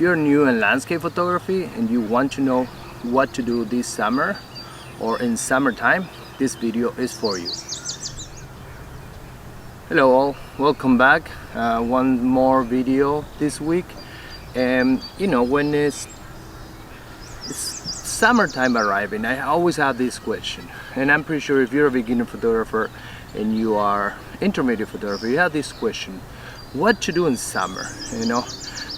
you're new in landscape photography and you want to know what to do this summer or in summertime, this video is for you. Hello all, welcome back. One more video this week. And you know, when it's summertime arriving, I always have this question, and I'm pretty sure if you're a beginner photographer and you are intermediate photographer, you have this question: what to do in summer? You know,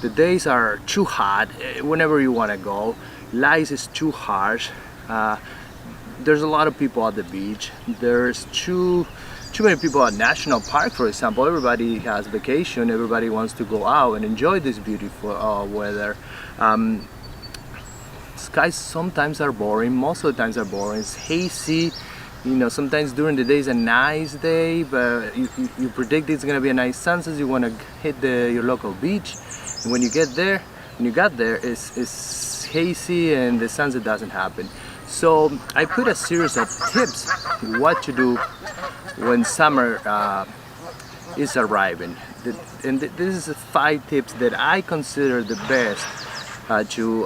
the days are too hot whenever you want to go, light is too harsh, there's a lot of people at the beach, there's too many people at National Park, for example. Everybody has vacation, everybody wants to go out and enjoy this beautiful weather. Skies sometimes are boring, most of the times are boring, it's hazy. You know, sometimes during the day is a nice day, but you predict it's gonna be a nice sunset, you wanna hit your local beach, and when you got there, it's hazy and the sunset doesn't happen. So I put a series of tips what to do when summer is arriving. And this is 5 tips that I consider the best to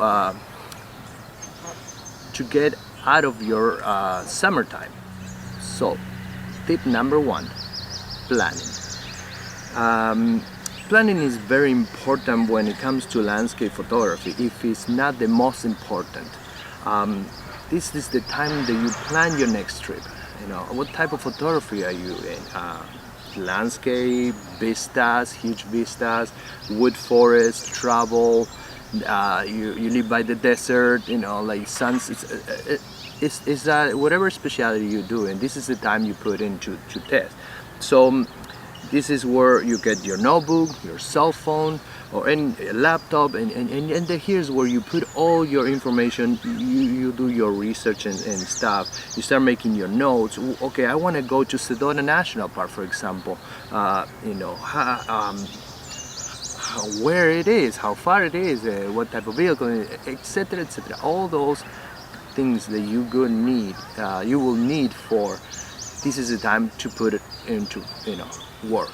get out of your summertime. So, tip number 1, planning. Planning is very important when it comes to landscape photography, if it's not the most important. This is the time that you plan your next trip. You know, what type of photography are you in? Landscape, vistas, huge vistas, wood forest, travel, you live by the desert, you know, like sunsets. It's whatever specialty you do, and this is the time you put into test. So this is where you get your notebook, your cell phone, or any laptop, and here's where you put all your information. You do your research and stuff. You start making your notes. Okay, I want to go to Sedona National Park, for example. You know, where it is, how far it is, what type of vehicle, etc., etc. All those things that you will need for. This is the time to put it into, you know, work.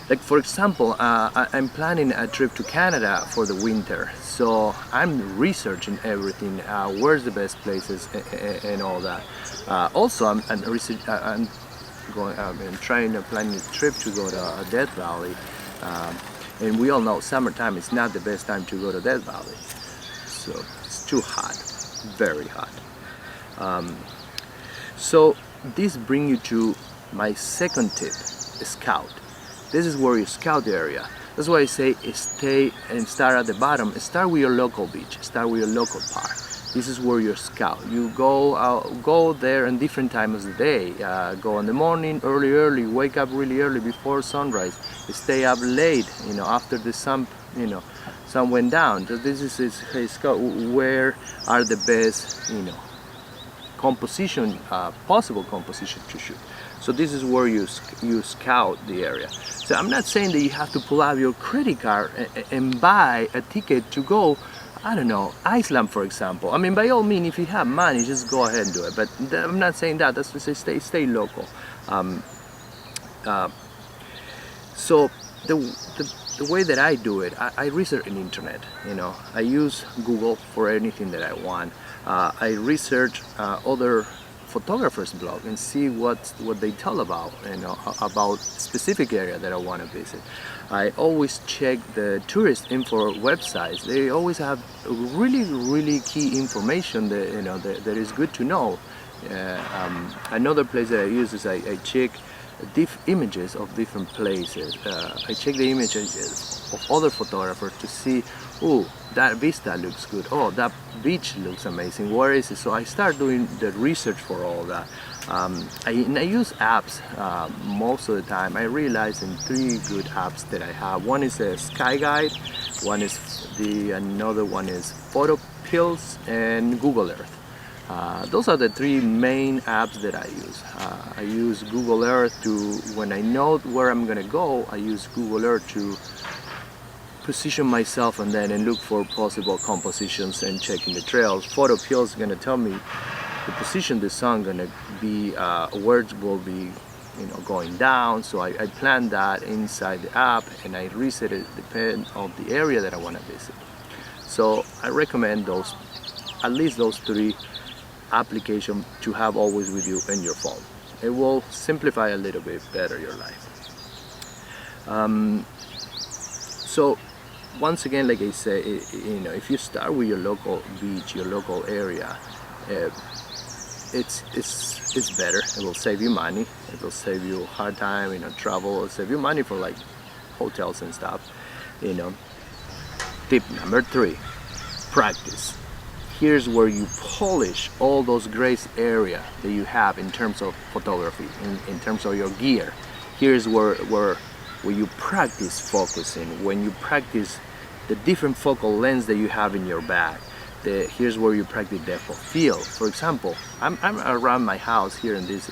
Like for example, I'm planning a trip to Canada for the winter, so I'm researching everything, where's the best places and all that. Also, I'm trying to plan a trip to go to Death Valley, and we all know summertime is not the best time to go to Death Valley, so it's too hot, very hot. So this brings you to my second tip: scout. This is where you scout the area. That's why I say stay and start at the bottom. Start with your local beach. Start with your local park. This is where you scout. You go there in different times of the day. Go in the morning, early. Wake up really early before sunrise. Stay up late. You know, after the sun, you know, sun went down. So this is a scout. Where are the best, you know, composition, possible composition to shoot. So this is where you scout the area. So I'm not saying that you have to pull out your credit card and buy a ticket to go, I don't know, Iceland, for example. I mean, by all means, if you have money, just go ahead and do it. But I'm not saying that. That's to say stay local. So the way that I do it, I research on the internet. You know, I use Google for anything that I want. I research other photographers' blog and see what they tell about, you know, about specific area that I want to visit. I always check the tourist info websites. They always have really key information that, you know, that is good to know. Another place that I use is I check images of different places. I check the images of other photographers to see, oh, that vista looks good, oh, that beach looks amazing, where is it? So I start doing the research for all that. I use apps most of the time. I realize in 3 good apps that I have. One is a Sky Guide, another one is Photo Pills, and Google Earth. Those are the 3 main apps that I use. I use Google Earth when I know where I'm gonna go, I use Google Earth to position myself and look for possible compositions and checking the trails. Photo Pills is gonna tell me the position the sun gonna be, where it will be, going down. So I plan that inside the app, and I reset it depending on the area that I want to visit. So I recommend those, at least those 3 applications to have always with you in your phone. It will simplify a little bit better your life. So once again, like I say, if you start with your local beach, your local area, it's better. It will save you money. It will save you hard time, travel. It will save you money for like hotels and stuff. Tip number 3, practice. Here's where you polish all those gray area that you have in terms of photography, in terms of your gear. Here's where you practice focusing, when you practice the different focal lengths that you have in your bag. Here's where you practice depth of field. For example, I'm around my house here in this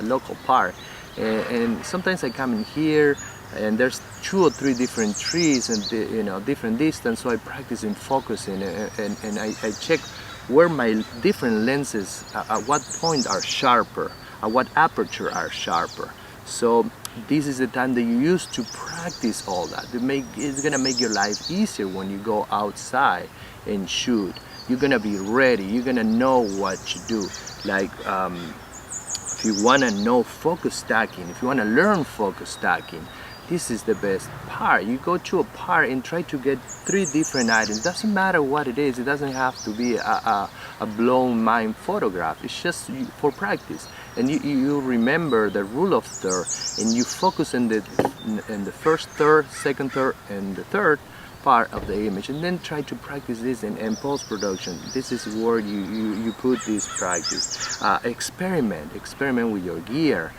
local park, and sometimes I come in here and there's 2 or 3 different trees and different distance, so I practice in focusing, and I check where my different lenses at what point are sharper, at what aperture are sharper. So this is the time that you use to practice all that. It's gonna make your life easier when you go outside and shoot. You're gonna be ready. You're gonna know what to do. Like if you wanna know focus stacking, if you wanna learn focus stacking, this is the best part. You go to a park and try to get 3 different items. Doesn't matter what it is. It doesn't have to be a blown mind photograph. It's just for practice. And you remember the rule of third, and you focus in the first third, second third, and the third part of the image, and then try to practice this in post-production. This is where you put this practice. Experiment with your gear.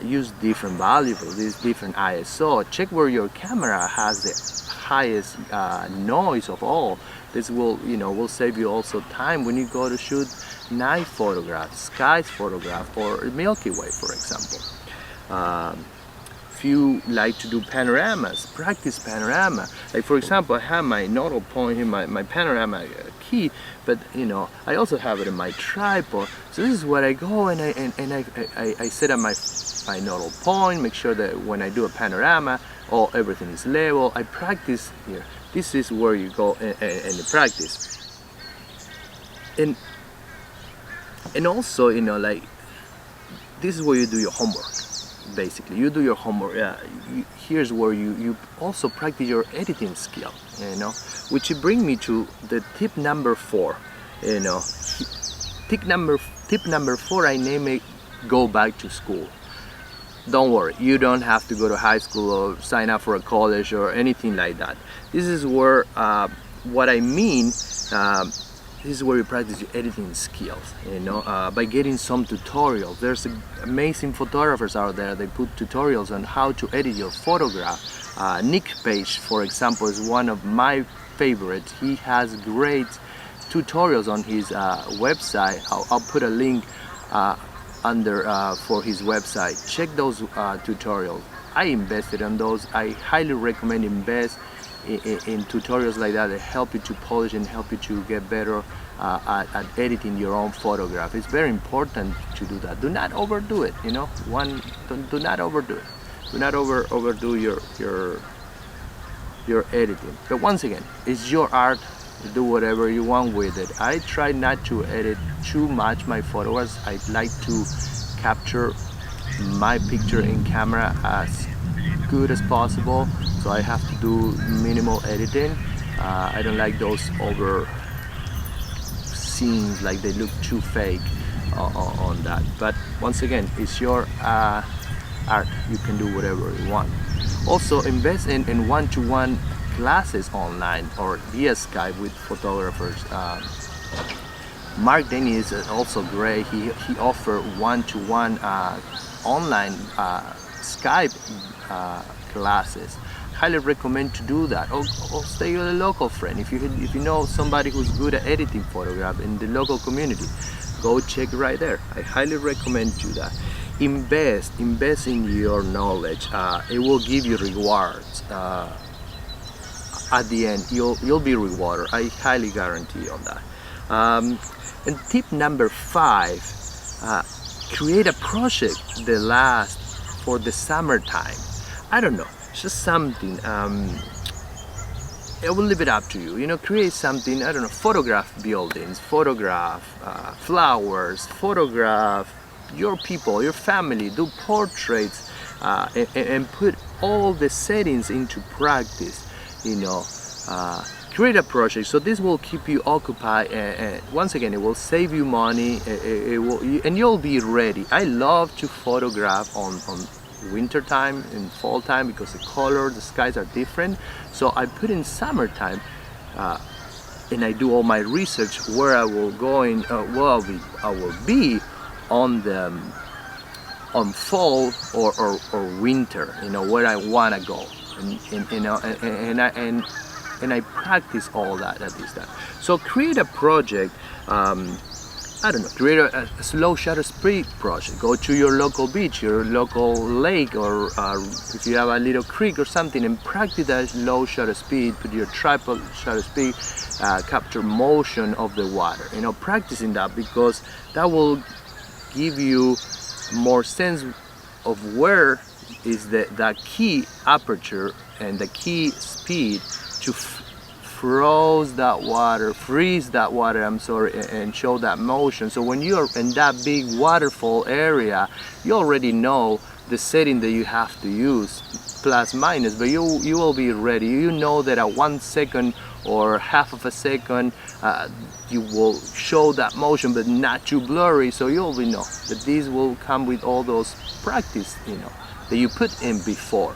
Use different variables, different ISO. Check where your camera has the highest noise of all. This will save you also time when you go to shoot night photographs, skies photograph, or Milky Way, for example. If you like to do panoramas, practice panorama. Like for example, I have my nodal point here, my panorama key, but I also have it in my tripod. So this is where I go, and I set up my nodal point, make sure that when I do a panorama, everything is level. I practice here. This is where you go and practice. And also, like, this is where you do your homework. Basically, you do your homework. Here's where you also practice your editing skill. Which brings me to the tip number 4. Tip number 4, I name it "Go back to school." Don't worry, you don't have to go to high school or sign up for a college or anything like that. This is where what I mean. This is where you practice your editing skills, by getting some tutorials. There's amazing photographers out there. They put tutorials on how to edit your photograph. Nick Page, for example, is one of my favorites. He has great tutorials on his website. I'll put a link under for his website. Check those tutorials. I invested in those. I highly recommend invest in tutorials like that help you to polish and help you to get better at editing your own photograph. It's very important to do that. Do not overdo it. Do not overdo it. Do not overdo your editing. But once again, it's your art. Do whatever you want with it. I try not to edit too much my photos. I like to capture my picture in camera as good as possible, so I have to do minimal editing. I don't like those over scenes, like they look too fake on that. But once again, it's your art. You can do whatever you want. Also, invest in one-to-one classes online or via Skype with photographers. Mark Denny is also great. He offers one-to-one online Skype classes. Highly recommend to do that. Or stay with a local friend. If you know somebody who's good at editing photograph in the local community, go check right there. I highly recommend do that. Invest in your knowledge. It will give you rewards. At the end, you'll be rewarded. I highly guarantee on that. And tip number 5, create a project that lasts for the summertime. I don't know, just something. I will leave it up to you. You know, create something. I don't know. Photograph buildings, photograph flowers, photograph your people, your family. Do portraits, and put all the settings into practice. You know, create a project. So this will keep you occupied. And once again, it will save you money. It will, and you'll be ready. I love to photograph on winter time and fall time because the color, the skies are different. So I put in summertime, and I do all my research where I will I will be on the fall or winter. You know, where I wanna go, and you know, and I practice all that at this time. So create a project. I don't know, create a slow shutter speed project. Go to your local beach, your local lake, or if you have a little creek or something, and practice that low shutter speed. Put your tripod shutter speed, capture motion of the water. You know, practicing that, because that will give you more sense of where is the key aperture and the key speed to freeze that water, and show that motion. So when you're in that big waterfall area, you already know the setting that you have to use, plus minus, but you will be ready. You know that at 1 second or half of a second, you will show that motion, but not too blurry. So you'll know that these will come with all those practice, you know, that you put in before.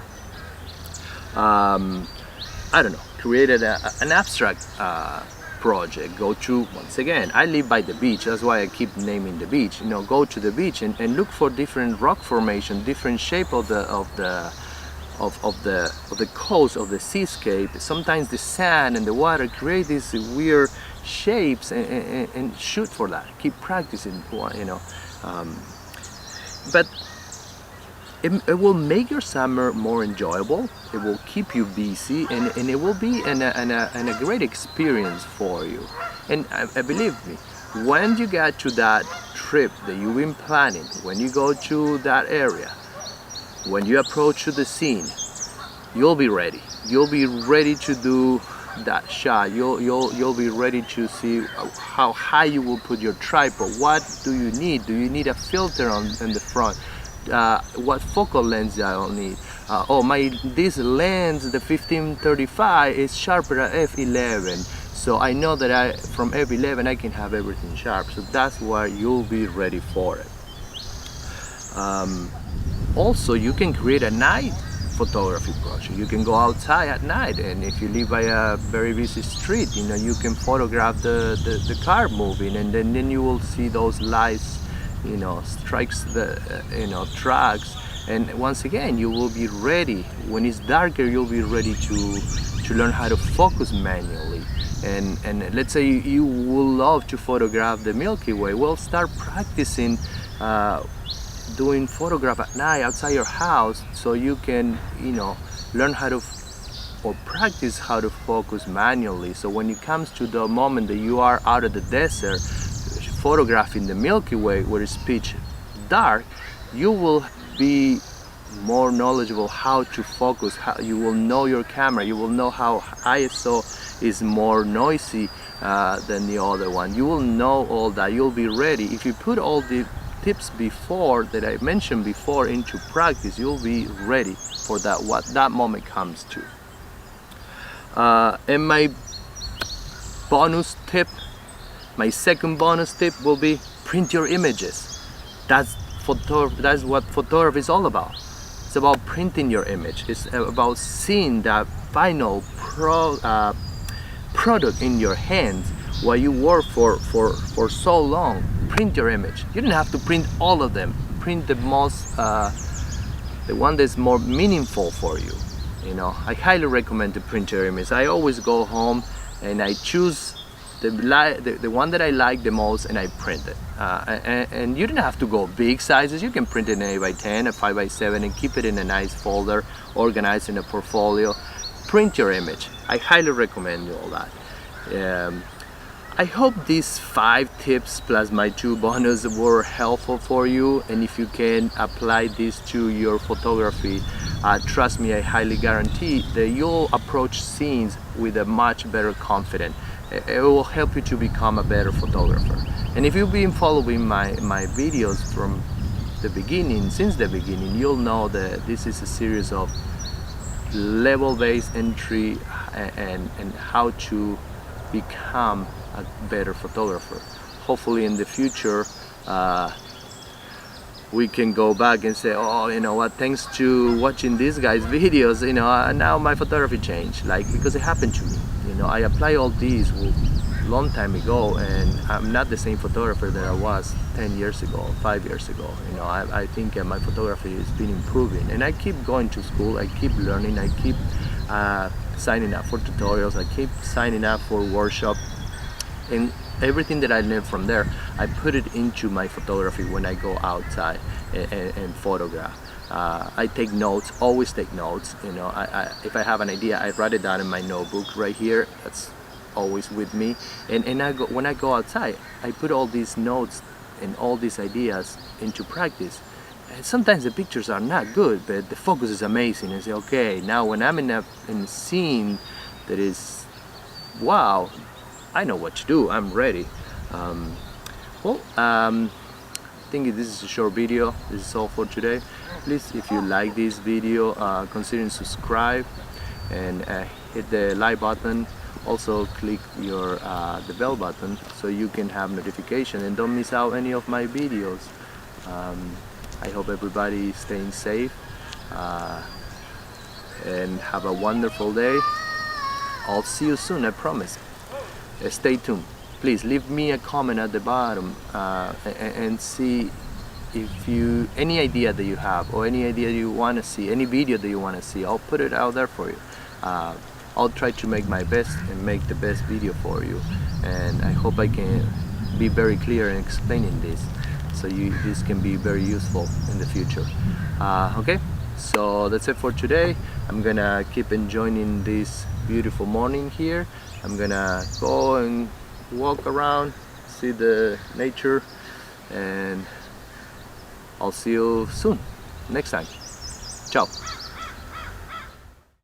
I don't know, created an abstract project. Go to, once again, I live by the beach, that's why I keep naming the beach. You know, go to the beach and look for different rock formation, different shape of the coast, of the seascape. Sometimes the sand and the water create these weird shapes, and shoot for that. Keep practicing, you know. But it will make your summer more enjoyable. It will keep you busy, and it will be a great experience for you. And believe me, when you get to that trip that you've been planning, when you go to that area, when you approach to the scene, you'll be ready. You'll be ready to do that shot. You'll be ready to see how high you will put your tripod. What do you need? Do you need a filter in the front? What focal lens do I need? This lens, the 15-35, is sharper at f11, so I know that from f11 I can have everything sharp. So that's why you'll be ready for it. Also, you can create a night photography project. You can go outside at night, and if you live by a very busy street, you know, you can photograph the car moving, and then you will see those lights, you know, strikes the tracks, and once again you will be ready. When it's darker, you'll be ready to learn how to focus manually. And let's say you will love to photograph the Milky Way. Well, start practicing doing photograph at night outside your house, so you can, you know, learn how to or practice how to focus manually. So when it comes to the moment that you are out of the desert photographing the Milky Way, where it's pitch dark, you will be more knowledgeable how to focus. How you will know your camera. You will know how ISO is more noisy than the other one. You will know all that. You'll be ready. If you put all the tips before that I mentioned before into practice, you'll be ready for that, what that moment comes to. And my bonus tip, my second bonus tip will be print your images. That's what photography is all about. It's about printing your image. It's about seeing that final product in your hands while you work for so long. Print your image. You don't have to print all of them. Print the most, the one that's more meaningful for you. You know, I highly recommend to print your image. I always go home and I choose the one that I like the most, and I print it. And you don't have to go big sizes. You can print it in 8x10, a 5x7, and keep it in a nice folder, organized in a portfolio. Print your image. I highly recommend you all that. I hope these 5 tips plus my 2 bonus were helpful for you, and if you can apply this to your photography, trust me, I highly guarantee that you'll approach scenes with a much better confidence. It will help you to become a better photographer. And if you've been following my videos from the beginning, since the beginning, you'll know that this is a series of level-based entry and how to become a better photographer. Hopefully in the future we can go back and say, oh, you know what, thanks to watching these guys' videos, you know, now my photography changed, like, because it happened to me. You know, I applied all these long time ago, and I'm not the same photographer that I was 10 years ago, 5 years ago. You know, I think my photography has been improving, and I keep going to school, I keep learning, I keep signing up for tutorials, I keep signing up for workshops, and everything that I learned from there, I put it into my photography when I go outside and photograph. I take notes, always take notes. You know, if I have an idea, I write it down in my notebook right here. That's always with me. And when I go outside, I put all these notes and all these ideas into practice. And sometimes the pictures are not good, but the focus is amazing. And say, okay, now when I'm in a scene that is, wow, I know what to do, I'm ready. I think this is a short video. This is all for today. Please, if you like this video, consider subscribe and hit the like button. Also click the bell button so you can have notification and don't miss out any of my videos. I hope everybody is staying safe and have a wonderful day. I'll see you soon, I promise. Stay tuned. Please leave me a comment at the bottom and see if any idea that you have, or any idea you want to see, any video that you want to see. I'll put it out there for you. I'll try to make my best and make the best video for you, and I hope I can be very clear in explaining this, so this can be very useful in the future. Okay, so that's it for today. I'm gonna keep enjoying this beautiful morning here. I'm gonna go and walk around, see the nature, and I'll see you soon, next time. Ciao.